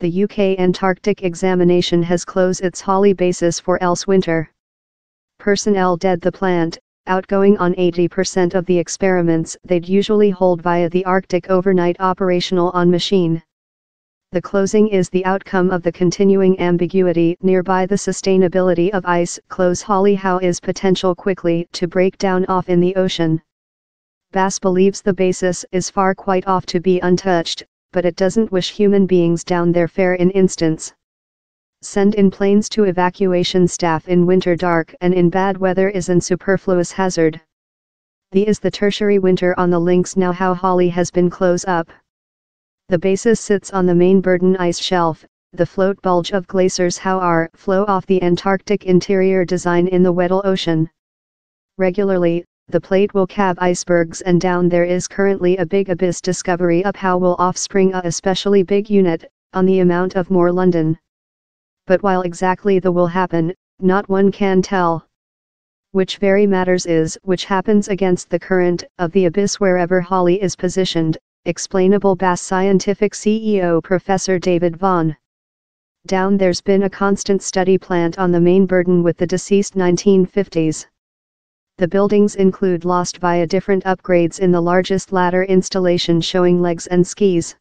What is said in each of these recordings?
the UK Antarctic examination has closed its Halley basis for else winter. Personnel dead the plant, outgoing on 80% of the experiments they'd usually hold via the Arctic overnight operational on machine. The closing is the outcome of the continuing ambiguity nearby the sustainability of ice. Close Halley. How is potential quickly to break down off in the ocean. Bass believes the basis is far quite off to be untouched, but it doesn't wish human beings down there fair in instance. Send in planes to evacuation staff in winter dark and in bad weather is an superfluous hazard. The is the tertiary winter on the links now. How Halley has been close up. The basis sits on the main burden ice shelf, the float bulge of glaciers how are flow off the Antarctic interior design in the Weddell Ocean. Regularly, the plate will calve icebergs and down there is currently a big abyss discovery up how will offspring a especially big unit, on the amount of more London. But while exactly the will happen, not one can tell. Which very matters is which happens against the current of the abyss wherever Halley is positioned. Explainable. Bass Scientific CEO Professor David Vaughan. Down there's been a constant study plant on the main burden with the deceased 1950s. The buildings include lost via different upgrades in the largest ladder installation showing legs and skis.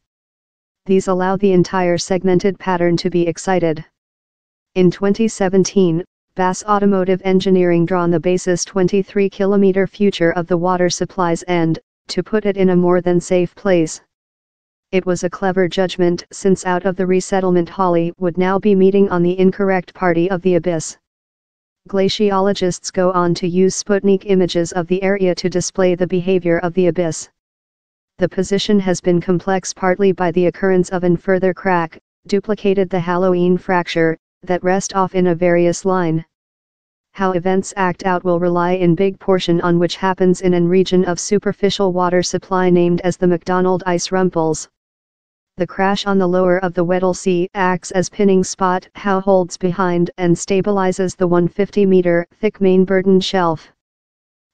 These allow the entire segmented pattern to be excited. In 2017, Bass Automotive Engineering drawn the basis 23-kilometer future of the water supplies and, to put it in a more than safe place. It was a clever judgment since out of the resettlement Halley would now be meeting on the incorrect party of the abyss. Glaciologists go on to use Sputnik images of the area to display the behavior of the abyss. The position has been complex partly by the occurrence of an further crack, duplicated the Halley fracture, that rest off in a various line. How events act out will rely in big portion on which happens in an region of superficial water supply named as the McDonald ice rumples. The crash on the lower of the Weddell Sea acts as pinning spot how holds behind and stabilizes the 150-meter thick main burden shelf.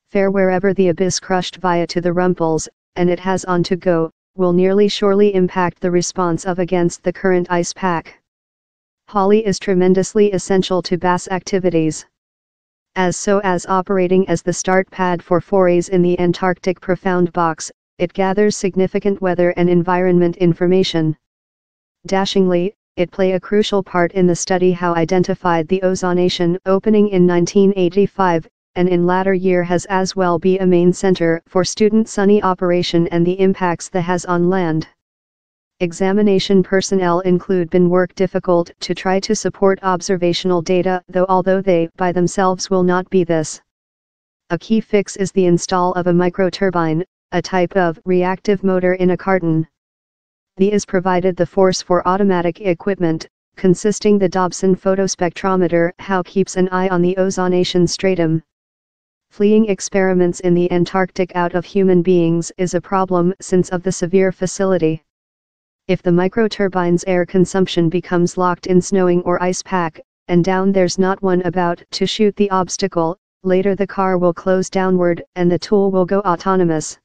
Fair wherever the abyss crushed via to the rumples, and it has on to go, will nearly surely impact the response of against the current ice pack. Halley is tremendously essential to Bass activities. As operating as the start pad for forays in the Antarctic profound box, it gathers significant weather and environment information. Dashingly, it play a crucial part in the study how identified the ozonation opening in 1985, and in latter year has as well be a main center for student sunny operation and the impacts that has on land. Examination personnel include been work difficult to try to support observational data although they by themselves will not be this. A key fix is the install of a microturbine, a type of reactive motor in a carton. The is provided the force for automatic equipment, consisting the Dobson photospectrometer how keeps an eye on the ozonation stratum. Fleeing experiments in the Antarctic out of human beings is a problem since of the severe facility. If the microturbine's air consumption becomes locked in snowing or ice pack, and down there's not one about to shoot the obstacle, later the car will close downward and the tool will go autonomous.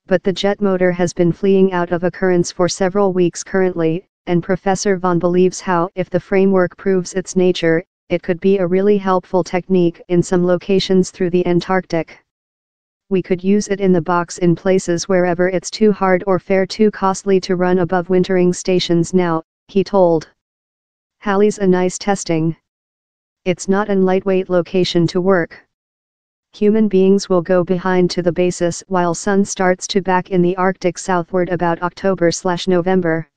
But the jet motor has been fleeing out of occurrence for several weeks currently, and Professor Vaughan believes how if the framework proves its nature, it could be a really helpful technique in some locations through the Antarctic. We could use it in the box in places wherever it's too hard or fare too costly to run above wintering stations now, he told. Halley's a nice testing. It's not an lightweight location to work. Human beings will go behind to the basis while sun starts to back in the Arctic southward about October/November.